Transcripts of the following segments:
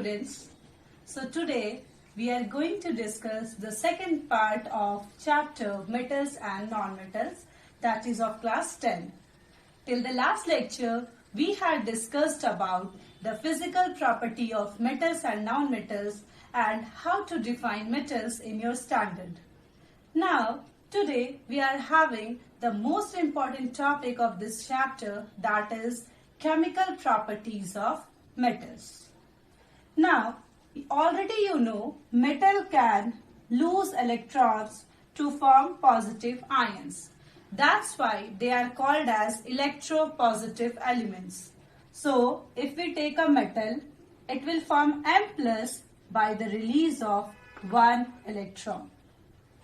students. So today we are going to discuss the second part of chapter metals and non-metals, that is of class 10. Till the last lecture we had discussed about the physical property of metals and non-metals and how to define metals in your standard. Now today we are having the most important topic of this chapter, that is chemical properties of metals. Now, already you know metal can lose electrons to form positive ions. That's why they are called as electropositive elements. So, if we take a metal, it will form M plus by the release of one electron.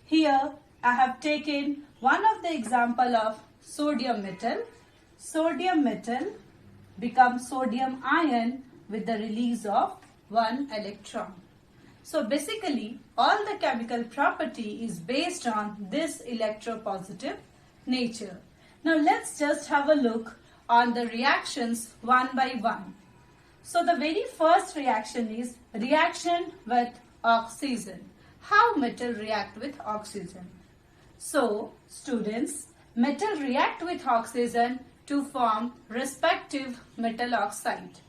Here, I have taken one of the example of sodium metal. Sodium metal becomes sodium ion with the release of one electron. So basically all the chemical property is based on this electropositive nature. Now let's just have a look on the reactions one by one. So the very first reaction is reaction with oxygen. How metal react with oxygen? So students, metal react with oxygen to form respective metal oxide.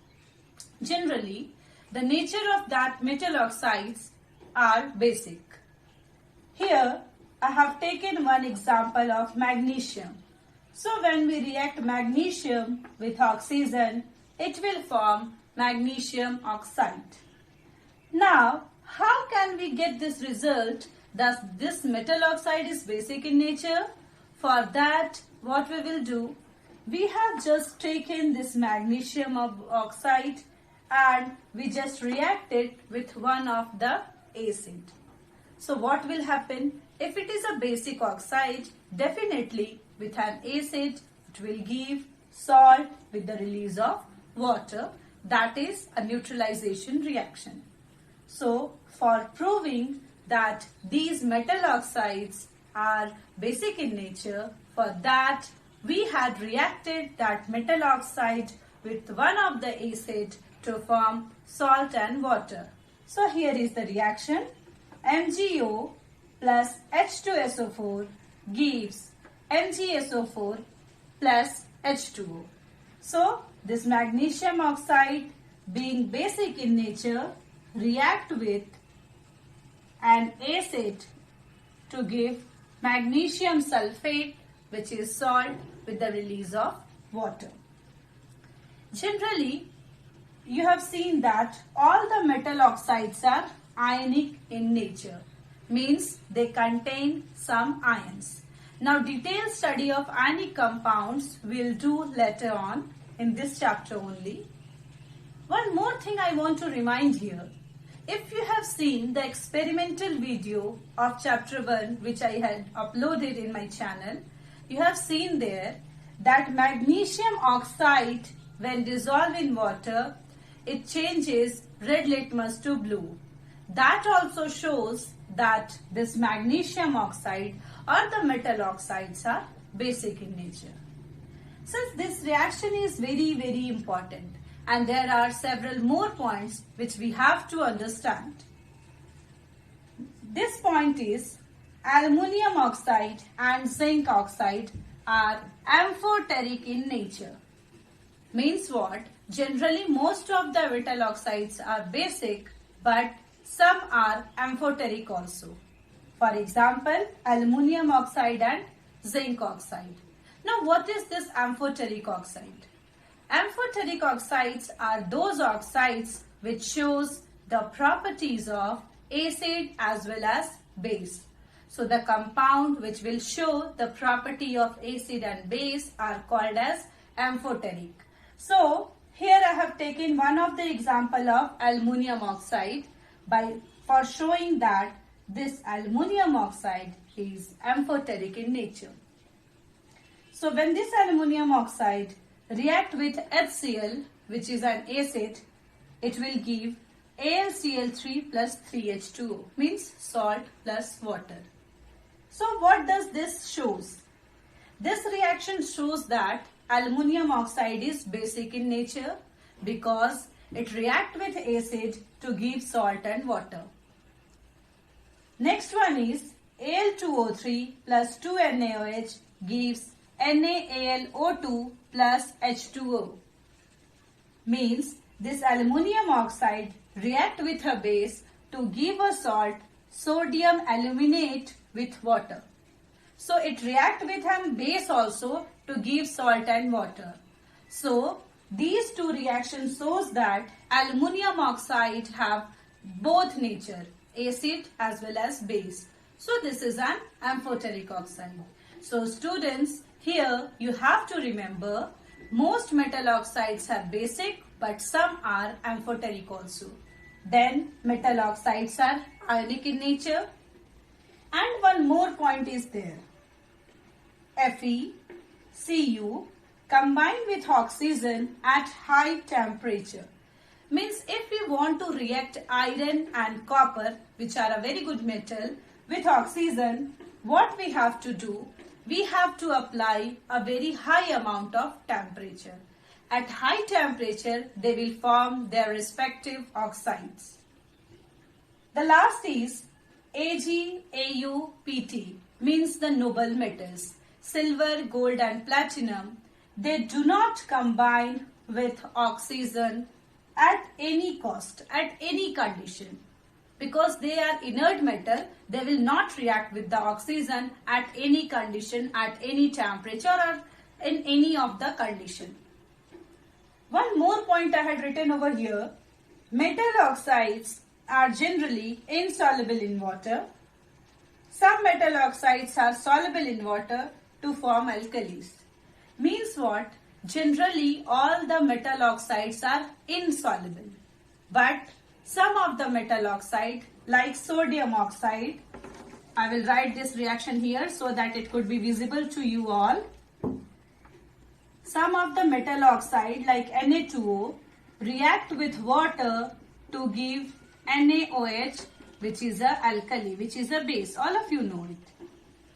Generally, the nature of that metal oxides are basic. Here, I have taken one example of magnesium. So when we react magnesium with oxygen, it will form magnesium oxide. Now, how can we get this result that this metal oxide is basic in nature? For that, what we will do? We have just taken this magnesium oxide and we just react it with one of the acid. So what will happen? If it is a basic oxide, definitely with an acid, it will give salt with the release of water. That is a neutralization reaction. So for proving that these metal oxides are basic in nature, for that we had reacted that metal oxide with one of the acid to form salt and water. So here is the reaction. MgO plus H2SO4 gives MgSO4 plus H2O. So this magnesium oxide, being basic in nature, react with an acid to give magnesium sulfate, which is salt with the release of water. Generally, you have seen that all the metal oxides are ionic in nature, means they contain some ions. Now, detailed study of ionic compounds we'll do later on in this chapter only. One more thing I want to remind here. If you have seen the experimental video of chapter 1 which I had uploaded in my channel, you have seen there that magnesium oxide, when dissolved in water, it changes red litmus to blue. That also shows that this magnesium oxide or the metal oxides are basic in nature. Since this reaction is very important and there are several more points which we have to understand. This point is aluminum oxide and zinc oxide are amphoteric in nature. Means what? Generally most of the metal oxides are basic, but some are amphoteric also. For example, aluminum oxide and zinc oxide. Now what is this amphoteric oxide? Amphoteric oxides are those oxides which shows the properties of acid as well as base. So the compound which will show the property of acid and base are called as amphoteric. So here I have taken one of the example of aluminum oxide for showing that this aluminum oxide is amphoteric in nature. So when this aluminum oxide react with HCl, which is an acid, it will give AlCl3 plus 3H2O, means salt plus water. So what does this shows? This reaction shows that aluminum oxide is basic in nature because it reacts with acid to give salt and water. Next one is Al2O3 plus 2NaOH gives NaAlO2 plus H2O. Means this aluminium oxide react with a base to give a salt, sodium aluminate with water. So it react with a base also to give salt and water. So these two reactions shows that aluminium oxide have both nature, acid as well as base. So this is an amphoteric oxide. So students, here you have to remember most metal oxides have basic but some are amphoteric also. Then metal oxides are ionic in nature. And one more point is there. Fe, Cu combined with oxygen at high temperature. Means if we want to react iron and copper, which are a very good metal, with oxygen, what we have to do? We have to apply a very high amount of temperature. At high temperature, they will form their respective oxides. The last is Ag, Au, Pt, means the noble metals. Silver, gold and platinum, they do not combine with oxygen at any cost, at any condition. Because they are inert metal, they will not react with the oxygen at any condition, at any temperature or in any of the condition. One more point I had written over here. Metal oxides are generally insoluble in water. Some metal oxides are soluble in water to form alkalis. Means what? Generally all the metal oxides are insoluble. But some of the metal oxide like sodium oxide, I will write this reaction here so that it could be visible to you all. Some of the metal oxide like Na2O react with water to give NaOH, which is a alkali, which is a base. All of you know it.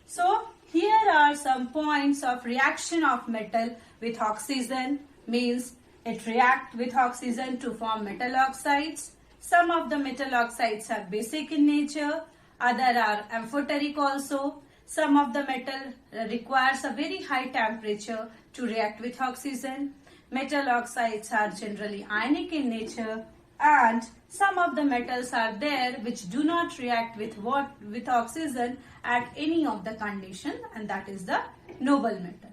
So here are some points of reaction of metal with oxygen. Means it reacts with oxygen to form metal oxides. Some of the metal oxides are basic in nature. Other are amphoteric also. Some of the metal requires a very high temperature to react with oxygen. Metal oxides are generally ionic in nature. And some of the metals are there which do not react with oxygen at any of the condition, and that is the noble metal.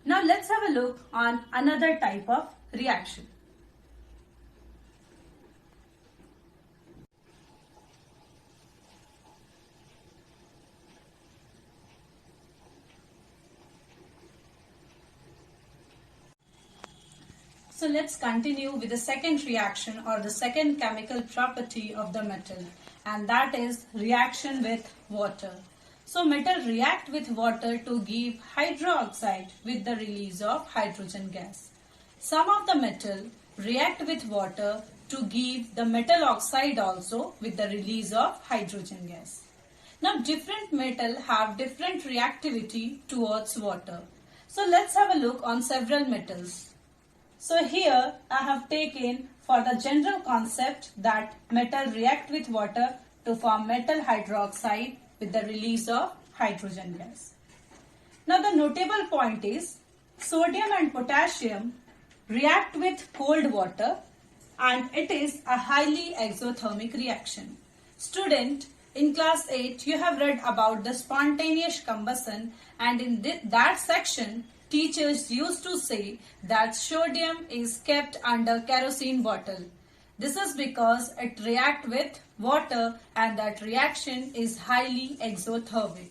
Now let's have a look on another type of reaction. So let's continue with the second reaction or the second chemical property of the metal, and that is reaction with water. So metal react with water to give hydroxide with the release of hydrogen gas. Some of the metal react with water to give the metal oxide also with the release of hydrogen gas. Now different metal have different reactivity towards water. So let's have a look on several metals. So here I have taken for the general concept that metal react with water to form metal hydroxide with the release of hydrogen gas. Now the notable point is sodium and potassium react with cold water, and it is a highly exothermic reaction. Student, in class 8 you have read about the spontaneous combustion, and in that section teachers used to say that sodium is kept under kerosene bottle. This is because it reacts with water and that reaction is highly exothermic.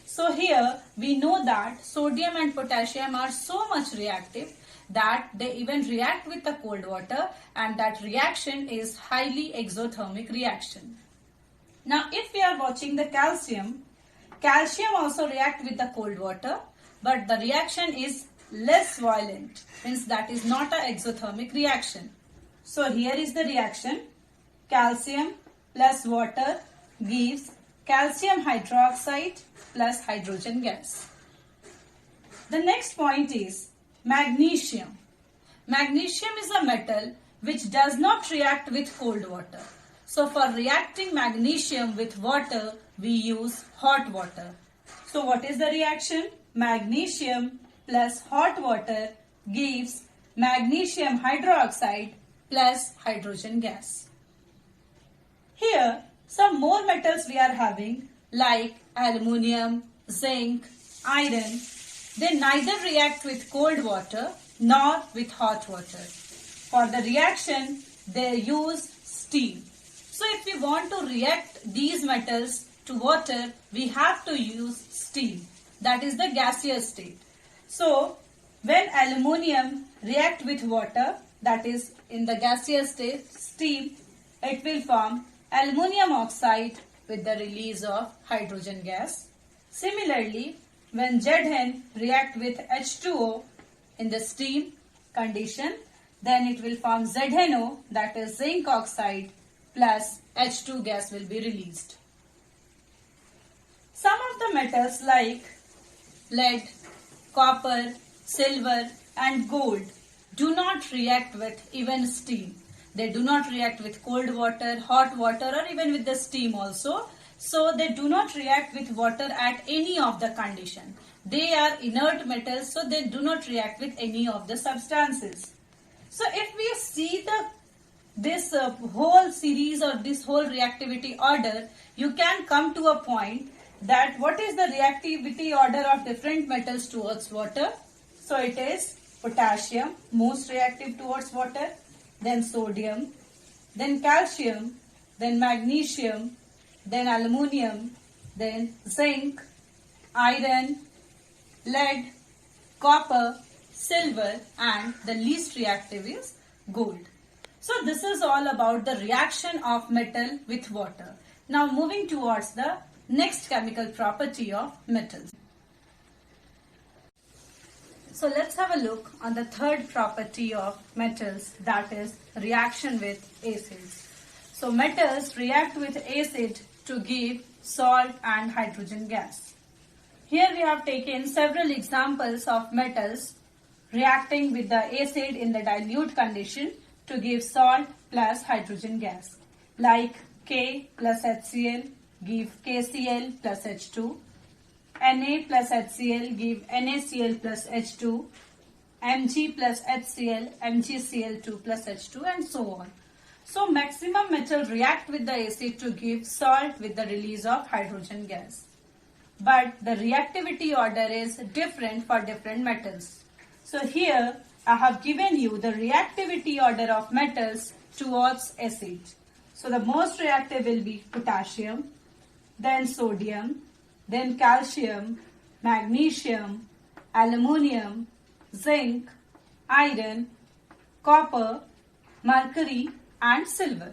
So here we know that sodium and potassium are so much reactive that they even react with the cold water, and that reaction is highly exothermic reaction. Now if we are watching the calcium also react with the cold water, but the reaction is less violent, means that is not an exothermic reaction. So here is the reaction. Calcium plus water gives calcium hydroxide plus hydrogen gas. The next point is magnesium. Magnesium is a metal which does not react with cold water. So for reacting magnesium with water, we use hot water. So what is the reaction? Magnesium plus hot water gives magnesium hydroxide plus hydrogen gas. Here, some more metals we are having like aluminium, zinc, iron. They neither react with cold water nor with hot water. For the reaction, they use steam. So if we want to react these metals to water, we have to use steam. That is the gaseous state. So when aluminium react with water, that is in the gaseous state, steam, it will form aluminium oxide with the release of hydrogen gas. Similarly, when Zn react with H2O in the steam condition, then it will form ZnO, that is zinc oxide plus H2 gas will be released. Some of the metals like lead, copper, silver and gold do not react with even steam. They do not react with cold water, hot water or even with the steam also. So they do not react with water at any of the condition. They are inert metals, so they do not react with any of the substances. So if we see this whole series or this whole reactivity order, you can come to a point that what is the reactivity order of different metals towards water. So it is potassium, most reactive towards water, then sodium, then calcium, then magnesium, then aluminium, then zinc, iron, lead, copper, silver and the least reactive is gold. So this is all about the reaction of metal with water. Now moving towards the next chemical property of metals. So let's have a look on the third property of metals, that is reaction with acids. So metals react with acid to give salt and hydrogen gas. Here we have taken several examples of metals reacting with the acid in the dilute condition to give salt plus hydrogen gas. Like K plus HCl give KCl plus H2. Na plus HCl give NaCl plus H2, Mg plus HCl, MgCl2 plus H2 and so on. So maximum metal react with the acid to give salt with the release of hydrogen gas. But the reactivity order is different for different metals. So here I have given you the reactivity order of metals towards acid. So the most reactive will be potassium, then sodium, then calcium, magnesium, aluminium, zinc, iron, copper, mercury and silver.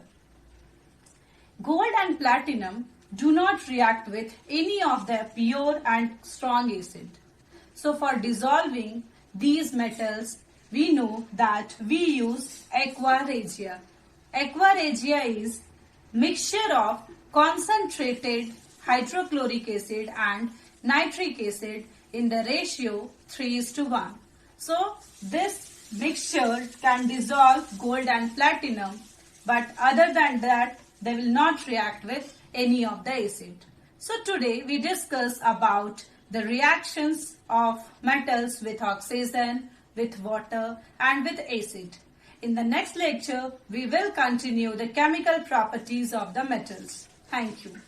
Gold and platinum do not react with any of the pure and strong acid. So for dissolving these metals, we know that we use Aqua Regia. Aqua Regia is mixture of concentrated hydrochloric acid and nitric acid in the ratio 3:1. So this mixture can dissolve gold and platinum, but other than that they will not react with any of the acid. So today we discuss about the reactions of metals with oxygen, with water and with acid. In the next lecture we will continue the chemical properties of the metals. Thank you.